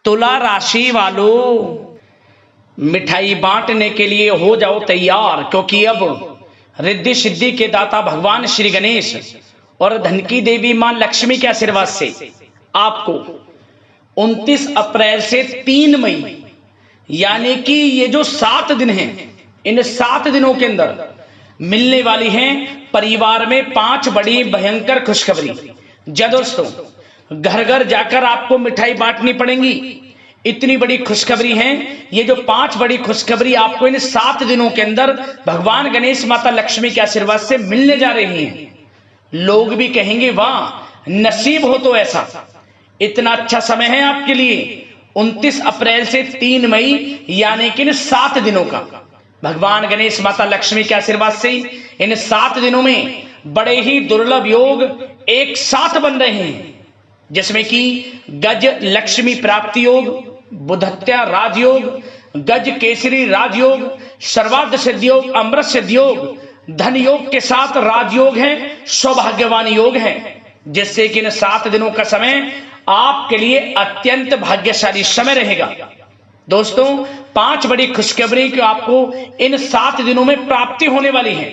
तुला राशि वालों, मिठाई बांटने के लिए हो जाओ तैयार, क्योंकि अब रिद्धि सिद्धि के दाता भगवान श्री गणेश और धन की देवी मां लक्ष्मी के आशीर्वाद से आपको 29 अप्रैल से 3 मई यानी कि ये जो 7 दिन हैं, इन 7 दिनों के अंदर मिलने वाली हैं परिवार में 5 बड़ी भयंकर खुशखबरी। जी दोस्तों, घर घर जाकर आपको मिठाई बांटनी पड़ेगी। इतनी बड़ी खुशखबरी है। ये जो 5 बड़ी खुशखबरी आपको इन 7 दिनों के अंदर भगवान गणेश माता लक्ष्मी के आशीर्वाद से मिलने जा रही हैं। लोग भी कहेंगे वाह, नसीब हो तो ऐसा। इतना अच्छा समय है आपके लिए 29 अप्रैल से 3 मई यानी कि इन 7 दिनों का भगवान गणेश माता लक्ष्मी के आशीर्वाद से इन 7 दिनों में बड़े ही दुर्लभ योग एक साथ बन रहे हैं, जिसमें कि गज लक्ष्मी प्राप्ति योग, बुधत्या राजयोग, गज केसरी राजयोग, सर्वार्थ सिद्धि योग, अमृत सिद्धि योग, धन योग के साथ राजयोग है, सौभाग्यवान योग है, जिससे कि इन 7 दिनों का समय आपके लिए अत्यंत भाग्यशाली समय रहेगा। दोस्तों, 5 बड़ी खुशखबरी की आपको इन 7 दिनों में प्राप्ति होने वाली है।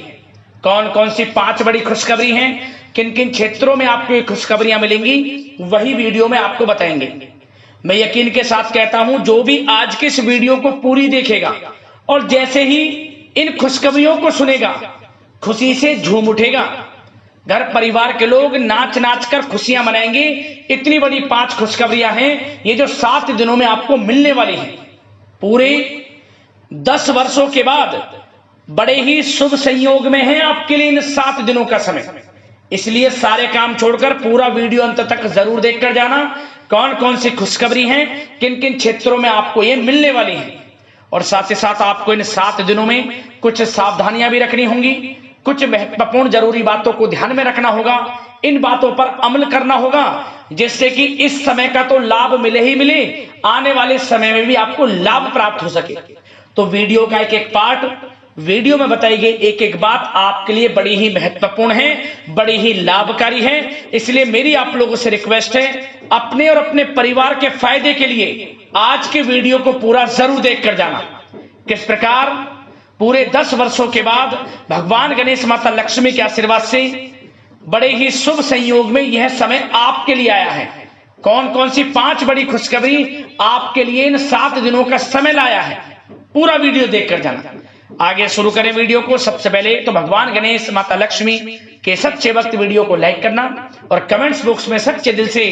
कौन कौन सी 5 बड़ी खुशखबरी हैं, किन किन क्षेत्रों में आपको ये खुशखबरियां मिलेंगी, वही वीडियो में आपको बताएंगे। मैं यकीन के साथ कहता हूं, जो भी आज के इस वीडियो को पूरी देखेगा और जैसे ही इन खुशखबरियों को सुनेगा, खुशी से झूम उठेगा। घर परिवार के लोग नाच नाच कर खुशियां मनाएंगे। इतनी बड़ी 5 खुशखबरियां हैं ये जो 7 दिनों में आपको मिलने वाली हैं। पूरे 10 वर्षों के बाद बड़े ही शुभ संयोग में है आपके लिए इन 7 दिनों का समय। इसलिए सारे काम छोड़कर पूरा वीडियो अंत तक जरूर देखकर जाना। कौन कौन सी खुशखबरी हैं, किन किन क्षेत्रों में आपको ये मिलने वाली है, और साथ ही साथ आपको इन 7 दिनों में कुछ सावधानियां भी रखनी होंगी, कुछ महत्वपूर्ण जरूरी बातों को ध्यान में रखना होगा, इन बातों पर अमल करना होगा, जिससे कि इस समय का तो लाभ मिले ही मिले, आने वाले समय में भी आपको लाभ प्राप्त हो सके। तो वीडियो का एक एक पार्ट, वीडियो में बताई गई एक एक बात आपके लिए बड़ी ही महत्वपूर्ण है, बड़ी ही लाभकारी है। इसलिए मेरी आप लोगों से रिक्वेस्ट है, अपने और अपने परिवार के फायदे के लिए आज के वीडियो को पूरा जरूर देखकर जाना। किस प्रकार पूरे 10 वर्षों के बाद भगवान गणेश माता लक्ष्मी के आशीर्वाद से बड़े ही शुभ संयोग में यह समय आपके लिए आया है। कौन कौन सी 5 बड़ी खुशखबरी आपके लिए इन 7 दिनों का समय लाया है, पूरा वीडियो देखकर जाना। आगे शुरू करें वीडियो को। सबसे पहले तो भगवान गणेश माता लक्ष्मी के सच्चे भक्त वीडियो को लाइक करना और कमेंट्स बॉक्स में सच्चे दिल से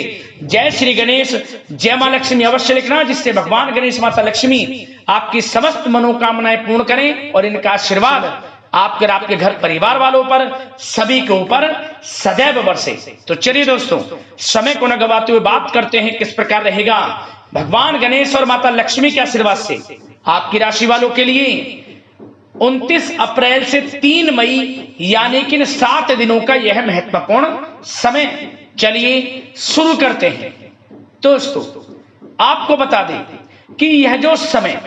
जय श्री गणेश, जय मां लक्ष्मी अवश्य लिखना, जिससे भगवान गणेश माता लक्ष्मी आपकी समस्त मनोकामनाएं पूर्ण करें और इनका आशीर्वाद आपके और आपके घर परिवार वालों पर, सभी के ऊपर सदैव बरसे। तो चलिए दोस्तों, समय को न गवाते हुए बात करते हैं किस प्रकार रहेगा भगवान गणेश और माता लक्ष्मी के आशीर्वाद से आपकी राशि वालों के लिए 29 अप्रैल से 3 मई यानी कि 7 दिनों का यह महत्वपूर्ण समय। चलिए शुरू करते हैं। दोस्तों, आपको बता दें कि यह जो समय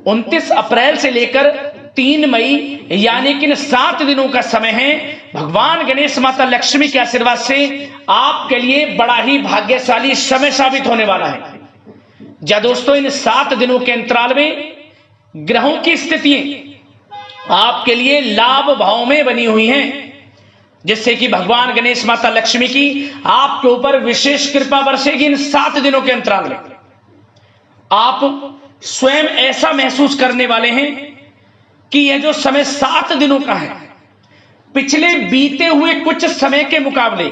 29 अप्रैल से लेकर 3 मई यानी कि 7 दिनों का समय है, भगवान गणेश माता लक्ष्मी के आशीर्वाद से आपके लिए बड़ा ही भाग्यशाली समय साबित होने वाला है। जा दोस्तों, इन 7 दिनों के अंतराल में ग्रहों की स्थितियां आपके लिए लाभ भाव में बनी हुई हैं, जिससे कि भगवान गणेश माता लक्ष्मी की आपके ऊपर विशेष कृपा बरसेगी। इन 7 दिनों के अंतराल में आप स्वयं ऐसा महसूस करने वाले हैं कि यह जो समय 7 दिनों का है, पिछले बीते हुए कुछ समय के मुकाबले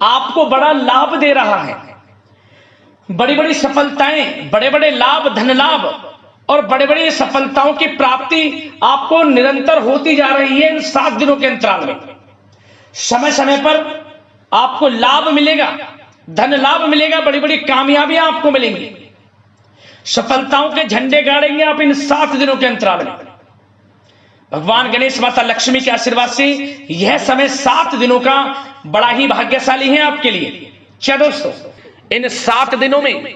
आपको बड़ा लाभ दे रहा है। बड़ी बड़ी सफलताएं, बड़े बड़े लाभ, धन लाभ और बड़े बड़े सफलताओं की प्राप्ति आपको निरंतर होती जा रही है। इन 7 दिनों के अंतराल में समय समय पर आपको लाभ मिलेगा, धन लाभ मिलेगा, बड़ी बड़ी कामयाबियां आपको मिलेंगी, सफलताओं के झंडे गाड़ेंगे आप इन 7 दिनों के अंतराल में। भगवान गणेश माता लक्ष्मी के आशीर्वाद से यह समय 7 दिनों का बड़ा ही भाग्यशाली है आपके लिए। चलो दोस्तों, इन 7 दिनों में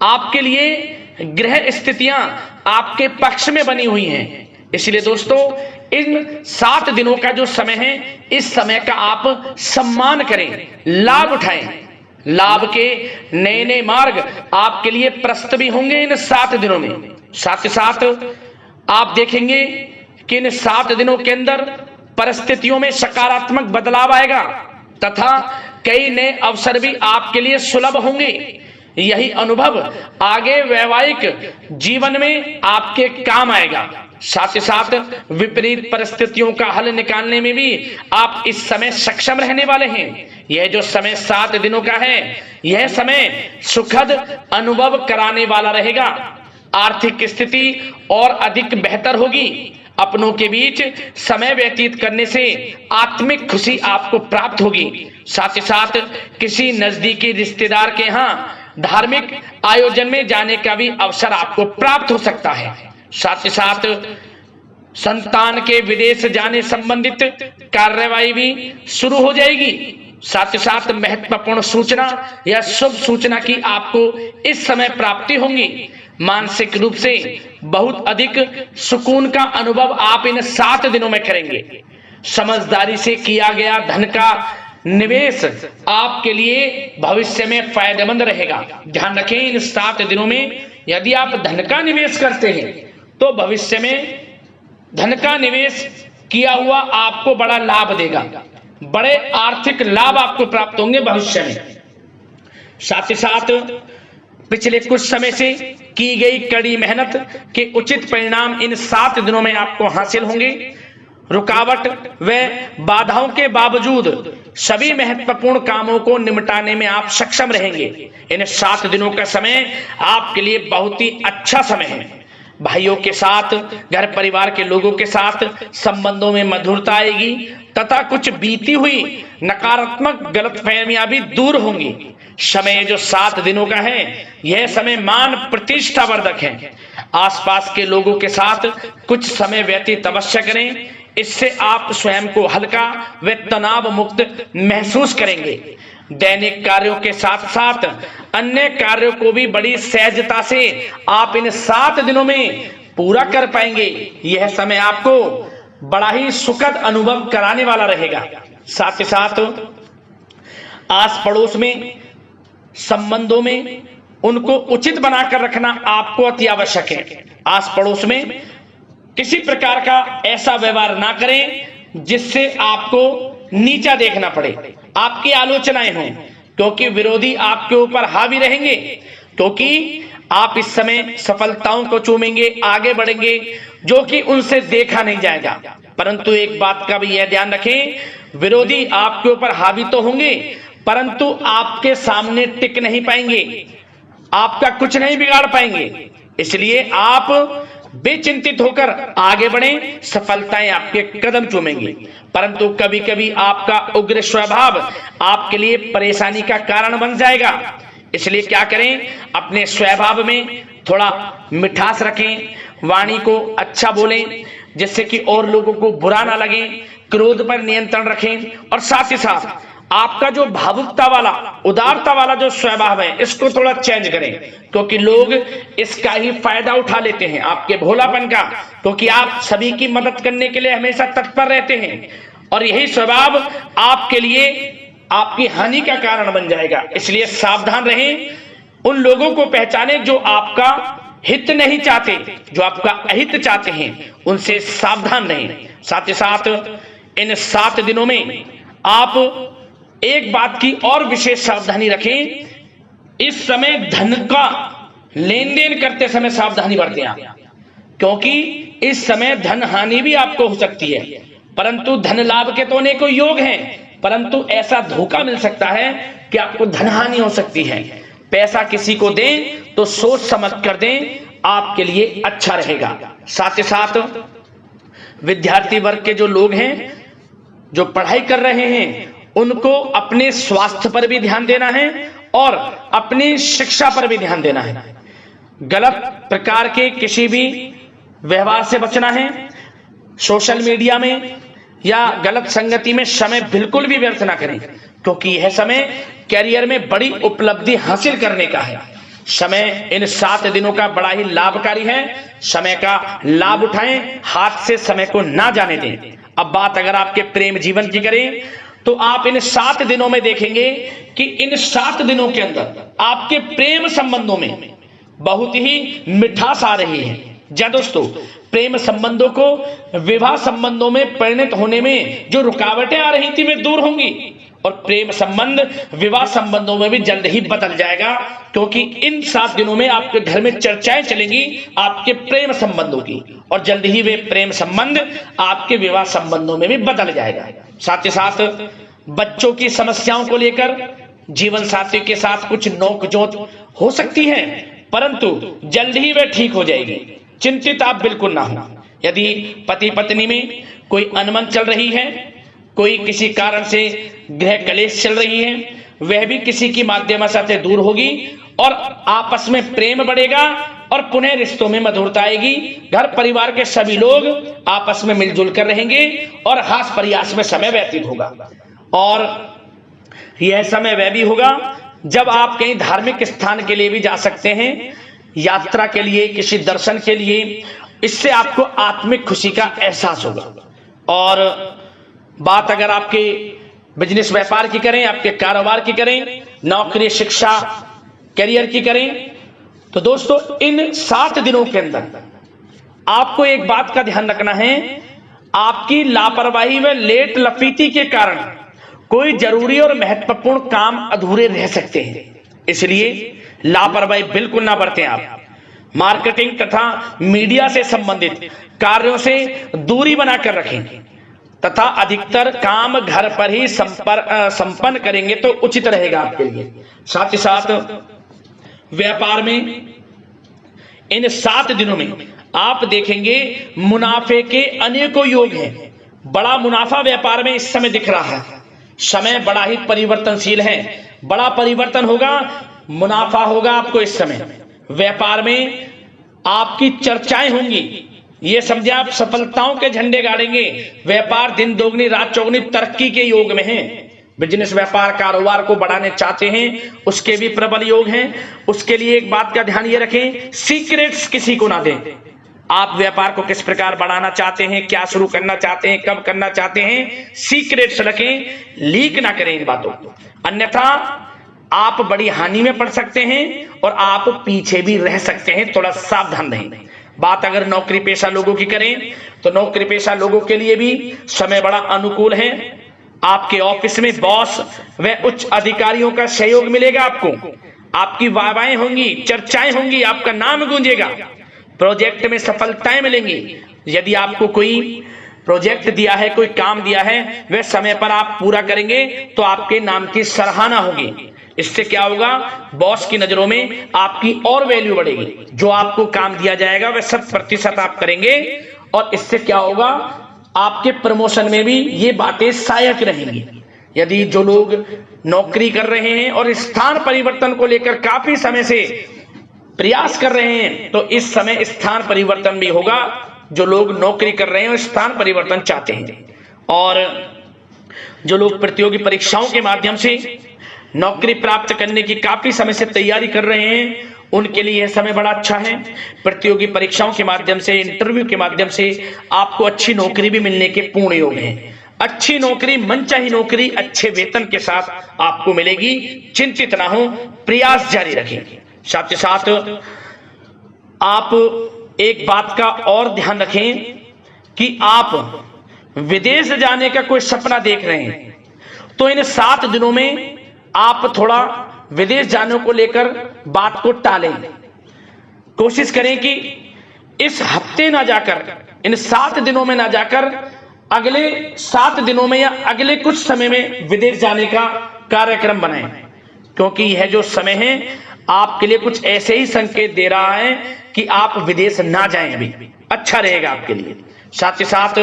आपके लिए ग्रह स्थितियां आपके पक्ष में बनी हुई हैं। इसलिए दोस्तों, इन 7 दिनों का जो समय है, इस समय का आप सम्मान करें, लाभ उठाएं। लाभ के नए नए मार्ग आपके लिए प्रशस्त भी होंगे इन 7 दिनों में। साथ ही साथ आप देखेंगे कि इन 7 दिनों के अंदर परिस्थितियों में सकारात्मक बदलाव आएगा तथा कई नए अवसर भी आपके लिए सुलभ होंगे। यही अनुभव आगे वैवाहिक जीवन में आपके काम आएगा। साथ ही साथ विपरीत परिस्थितियों का हल निकालने में भी आप इस समय सक्षम रहने वाले हैं। यह जो समय 7 दिनों का है, यह समय सुखद अनुभव कराने वाला रहेगा। आर्थिक स्थिति और अधिक बेहतर होगी। अपनों के बीच समय व्यतीत करने से आत्मिक खुशी आपको प्राप्त होगी। साथ ही साथ किसी नजदीकी रिश्तेदार के यहाँ धार्मिक आयोजन में जाने का भी अवसर आपको प्राप्त हो सकता है। साथ ही साथ संतान के विदेश जाने संबंधित कार्यवाही भी शुरू हो जाएगी। साथ ही साथ महत्वपूर्ण सूचना या शुभ सूचना की आपको इस समय प्राप्ति होंगी। मानसिक रूप से बहुत अधिक सुकून का अनुभव आप इन 7 दिनों में करेंगे। समझदारी से किया गया धन का निवेश आपके लिए भविष्य में फायदेमंद रहेगा। ध्यान रखें, इन 7 दिनों में यदि आप धन का निवेश करते हैं तो भविष्य में धन का निवेश किया हुआ आपको बड़ा लाभ देगा। बड़े आर्थिक लाभ आपको प्राप्त होंगे भविष्य में। साथ ही साथ पिछले कुछ समय से की गई कड़ी मेहनत के उचित परिणाम इन 7 दिनों में आपको हासिल होंगे। रुकावट व बाधाओं के बावजूद सभी महत्वपूर्ण कामों को निपटाने में आप सक्षम रहेंगे। इन 7 दिनों का समय आपके लिए बहुत ही अच्छा समय है। भाइयों के साथ, घर परिवार के लोगों के साथ संबंधों में मधुरता आएगी तथा कुछ बीती हुई नकारात्मक गलतफहमियां भी दूर होंगी। समय जो 7 दिनों का है, यह समय मान प्रतिष्ठा वर्धक है। आसपास के लोगों के साथ कुछ समय व्यतीत अवश्य करें। इससे आप स्वयं को हल्का व तनाव मुक्त महसूस करेंगे। दैनिक कार्यों के साथ साथ अन्य कार्यों को भी बड़ी सहजता से आप इन 7 दिनों में पूरा कर पाएंगे। यह समय आपको बड़ा ही सुखद अनुभव कराने वाला रहेगा। साथ ही साथ आस पड़ोस में संबंधों में उनको उचित बनाकर रखना आपको अति आवश्यक है। आस पड़ोस में किसी प्रकार का ऐसा व्यवहार ना करें जिससे आपको नीचा देखना पड़े, आपकी आलोचनाएं हों, क्योंकि विरोधी आपके ऊपर हावी रहेंगे। क्योंकि आप इस समय सफलताओं को चूमेंगे, आगे बढ़ेंगे, जो कि उनसे देखा नहीं जाएगा। परंतु एक बात का भी यह ध्यान रखें, विरोधी आपके ऊपर हावी तो होंगे परंतु आपके सामने टिक नहीं पाएंगे, आपका कुछ नहीं बिगाड़ पाएंगे। इसलिए आप बेचिंतित होकर आगे बढ़ें, सफलताएं आपके कदम चूमेंगी। परंतु कभी कभी आपका उग्र स्वभाव आपके लिए परेशानी का कारण बन जाएगा। इसलिए क्या करें, अपने स्वभाव में थोड़ा मिठास रखें, वाणी को अच्छा बोलें जिससे कि और लोगों को बुरा ना लगे, क्रोध पर नियंत्रण रखें। और साथ ही साथ आपका जो भावुकता वाला, उदारता वाला जो स्वभाव है, इसको थोड़ा चेंज करें, क्योंकि लोग इसका ही फायदा उठा लेते हैं, आपके भोलापन का। क्योंकि आप सभी की मदद करने के लिए हमेशा तत्पर रहते हैं और यही स्वभाव आपके लिए आपकी हानि का कारण बन जाएगा। इसलिए सावधान रहें, उन लोगों को पहचानें जो आपका हित नहीं चाहते, जो आपका अहित चाहते हैं, उनसे सावधान रहें। साथ ही साथ इन 7 दिनों में आप एक बात की और विशेष सावधानी रखें, इस समय धन का लेन देन करते समय सावधानी बरतें आप, क्योंकि इस समय धन हानि भी आपको हो सकती है। परंतु धन लाभ के तो अनेकों योग हैं, परंतु ऐसा धोखा मिल सकता है कि आपको धन हानि हो सकती है। पैसा किसी को दें तो सोच समझ कर दें, आपके लिए अच्छा रहेगा। साथ ही साथ विद्यार्थी वर्ग के जो लोग हैं, जो पढ़ाई कर रहे हैं, उनको अपने स्वास्थ्य पर भी ध्यान देना है और अपनी शिक्षा पर भी ध्यान देना है। गलत प्रकार के किसी भी व्यवहार से बचना है। सोशल मीडिया में या गलत संगति में समय बिल्कुल भी व्यर्थ ना करें, क्योंकि यह समय कैरियर में बड़ी उपलब्धि हासिल करने का है। समय इन 7 दिनों का बड़ा ही लाभकारी है। समय का लाभ उठाएं, हाथ से समय को ना जाने दें। अब बात अगर आपके प्रेम जीवन की करें तो आप इन 7 दिनों में देखेंगे कि इन 7 दिनों के अंदर आपके प्रेम संबंधों में बहुत ही मिठास आ रही है। जी दोस्तों, प्रेम संबंधों को विवाह संबंधों में परिणत होने में जो रुकावटें आ रही थी वे दूर होंगी और प्रेम संबंध विवाह संबंधों में भी जल्द ही बदल जाएगा, क्योंकि इन 7 दिनों में आपके घर में चर्चाएं चलेंगी आपके प्रेम संबंधों की और जल्द ही वे प्रेम संबंध आपके विवाह संबंधों में भी बदल जाएगा। साथ ही साथ बच्चों की समस्याओं को लेकर जीवन साथी के साथ कुछ नोकझोंक हो सकती है, परंतु जल्द ही वे ठीक हो जाएगी। चिंतित आप बिल्कुल ना हो। यदि पति पत्नी में कोई अनबन चल रही है, कोई किसी कारण से गृह कलेश चल रही है, वह भी किसी की माध्यम से दूर होगी और आपस में प्रेम बढ़ेगा और पुनः रिश्तों में मधुरता आएगी। घर परिवार के सभी लोग आपस में मिलजुल कर रहेंगे और हास प्रयास में समय व्यतीत होगा। और यह समय वह भी होगा जब आप कहीं धार्मिक स्थान के लिए भी जा सकते हैं, यात्रा के लिए, किसी दर्शन के लिए। इससे आपको आत्मिक खुशी का एहसास होगा। और बात अगर आपके बिजनेस व्यापार की करें, आपके कारोबार की करें, नौकरी, शिक्षा, करियर की करें, तो दोस्तों इन 7 दिनों के अंदर आपको एक बात का ध्यान रखना है, आपकी लापरवाही व लेट लफीती के कारण कोई जरूरी और महत्वपूर्ण काम अधूरे रह सकते हैं। इसलिए लापरवाही बिल्कुल ना बरतें। आप मार्केटिंग तथा मीडिया से संबंधित कार्यों से दूरी बनाकर रखें तथा अधिकतर काम घर पर ही संपन्न करेंगे तो उचित रहेगा आपके लिए। साथ ही साथ व्यापार में इन 7 दिनों में आप देखेंगे मुनाफे के अनेकों योग हैं। बड़ा मुनाफा व्यापार में इस समय दिख रहा है। समय बड़ा ही परिवर्तनशील है, बड़ा परिवर्तन होगा, मुनाफा होगा आपको। इस समय व्यापार में आपकी चर्चाएं होंगी, ये समझे आप सफलताओं के झंडे गाड़ेंगे। व्यापार दिन दोगुनी रात चौगुनी तरक्की के योग में है। बिजनेस व्यापार कारोबार को बढ़ाने चाहते हैं, उसके भी प्रबल योग हैं। उसके लिए एक बात का ध्यान ये रखें, सीक्रेट्स किसी को ना दें। आप व्यापार को किस प्रकार बढ़ाना चाहते हैं, क्या शुरू करना चाहते हैं, कब करना चाहते हैं, सीक्रेट्स रखें, लीक ना करें इन बातों को, अन्यथा आप बड़ी हानि में पड़ सकते हैं और आप पीछे भी रह सकते हैं। थोड़ा सावधान रहें। बात अगर नौकरी पेशा लोगों की करें तो नौकरी पेशा लोगों के लिए भी समय बड़ा अनुकूल है। आपके ऑफिस में बॉस व उच्च अधिकारियों का सहयोग मिलेगा आपको, आपकी वाहवाहें होंगी, चर्चाएं होंगी, आपका नाम गूंजेगा, प्रोजेक्ट में सफलताएं मिलेंगी। यदि आपको कोई प्रोजेक्ट दिया है, कोई काम दिया है, वह समय पर आप पूरा करेंगे तो आपके नाम की सराहना होगी। इससे क्या होगा, बॉस की नजरों में आपकी और वैल्यू बढ़ेगी। जो आपको काम दिया जाएगा वह 100% आप करेंगे और इससे क्या होगा, आपके प्रमोशन में भी ये बातें सहायक रहेंगी। यदि जो लोग नौकरी कर रहे हैं और स्थान परिवर्तन को लेकर काफी समय से प्रयास कर रहे हैं तो इस समय स्थान परिवर्तन भी होगा। जो लोग नौकरी कर रहे हैं और स्थान परिवर्तन चाहते हैं, और जो लोग प्रतियोगी परीक्षाओं के माध्यम से नौकरी प्राप्त करने की काफी समय से तैयारी कर रहे हैं, उनके लिए यह समय बड़ा अच्छा है। प्रतियोगी परीक्षाओं के माध्यम से, इंटरव्यू के माध्यम से आपको अच्छी नौकरी भी मिलने के पूर्ण योग हैं। अच्छी नौकरी, मनचाही नौकरी अच्छे वेतन के साथ आपको मिलेगी। चिंतित ना हो, प्रयास जारी रखें। साथ ही साथ आप एक बात का और ध्यान रखें कि आप विदेश जाने का कोई सपना देख रहे हैं तो इन 7 दिनों में आप थोड़ा विदेश जाने को लेकर बात को टालें। कोशिश करें कि इस हफ्ते ना जाकर, इन 7 दिनों में ना जाकर, अगले 7 दिनों में या अगले कुछ समय में विदेश जाने का कार्यक्रम बनाएं, क्योंकि यह जो समय है आपके लिए कुछ ऐसे ही संकेत दे रहा है कि आप विदेश ना जाएं, अभी अच्छा रहेगा आपके लिए। साथ ही साथ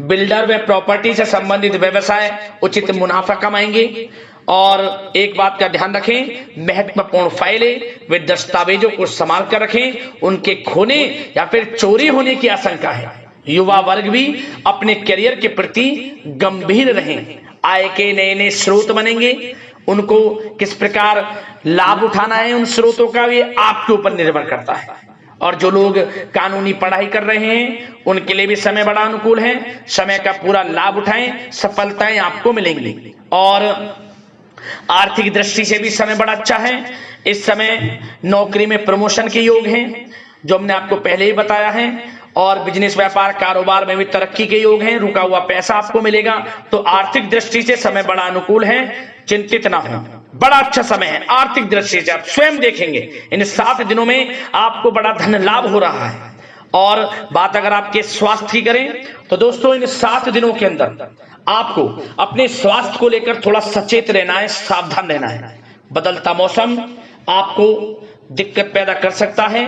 बिल्डर व प्रॉपर्टी से संबंधित व्यवसाय उचित मुनाफा कमाएंगे। और एक बात का ध्यान रखें, महत्वपूर्ण फाइलें व दस्तावेजों को संभाल कर रखें, उनके खोने या फिर चोरी होने की आशंका है। युवा वर्ग भी अपने करियर के प्रति गंभीर रहें। आय के नए नए स्रोत बनेंगे, उनको किस प्रकार लाभ उठाना है उन स्रोतों का, ये आपके ऊपर निर्भर करता है। और जो लोग कानूनी पढ़ाई कर रहे हैं उनके लिए भी समय बड़ा अनुकूल है। समय का पूरा लाभ उठाएं, सफलताएं आपको मिलेंगी। और आर्थिक दृष्टि से भी समय बड़ा अच्छा है। इस समय नौकरी में प्रमोशन के योग हैं, जो हमने आपको पहले ही बताया है। और बिजनेस, व्यापार, कारोबार में भी तरक्की के योग हैं। रुका हुआ पैसा आपको मिलेगा। तो आर्थिक दृष्टि से समय बड़ा अनुकूल है, चिंतित ना हो, बड़ा अच्छा समय है। आर्थिक दृष्टि से आप स्वयं देखेंगे इन 7 दिनों में आपको बड़ा धन लाभ हो रहा है। और बात अगर आपके स्वास्थ्य की करें तो दोस्तों इन 7 दिनों के अंदर आपको अपने स्वास्थ्य को लेकर थोड़ा सचेत रहना है, सावधान रहना है। बदलता मौसम आपको दिक्कत पैदा कर सकता है।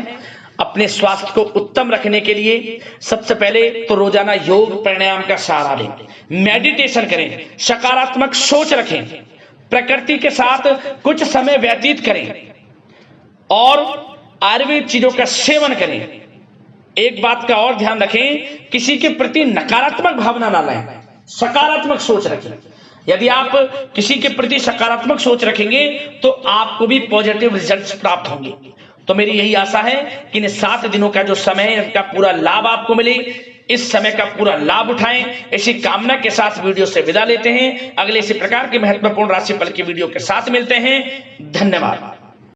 अपने स्वास्थ्य को उत्तम रखने के लिए सबसे पहले तो रोजाना योग प्राणायाम का सहारा लें, मेडिटेशन करें, सकारात्मक सोच रखें, प्रकृति के साथ कुछ समय व्यतीत करें और आयुर्वेद चीजों का सेवन करें। एक बात का और ध्यान रखें, किसी के प्रति नकारात्मक भावना ना लाएं, सकारात्मक सोच रखें। यदि आप किसी के प्रति सकारात्मक सोच रखेंगे तो आपको भी पॉजिटिव रिजल्ट्स प्राप्त होंगे। तो मेरी यही आशा है कि इन 7 दिनों का जो समय है इसका पूरा लाभ आपको मिले। इस समय का पूरा लाभ उठाएं, इसी कामना के साथ वीडियो से विदा लेते हैं। अगले इसी प्रकार के महत्वपूर्ण राशिफल की वीडियो के साथ मिलते हैं। धन्यवाद।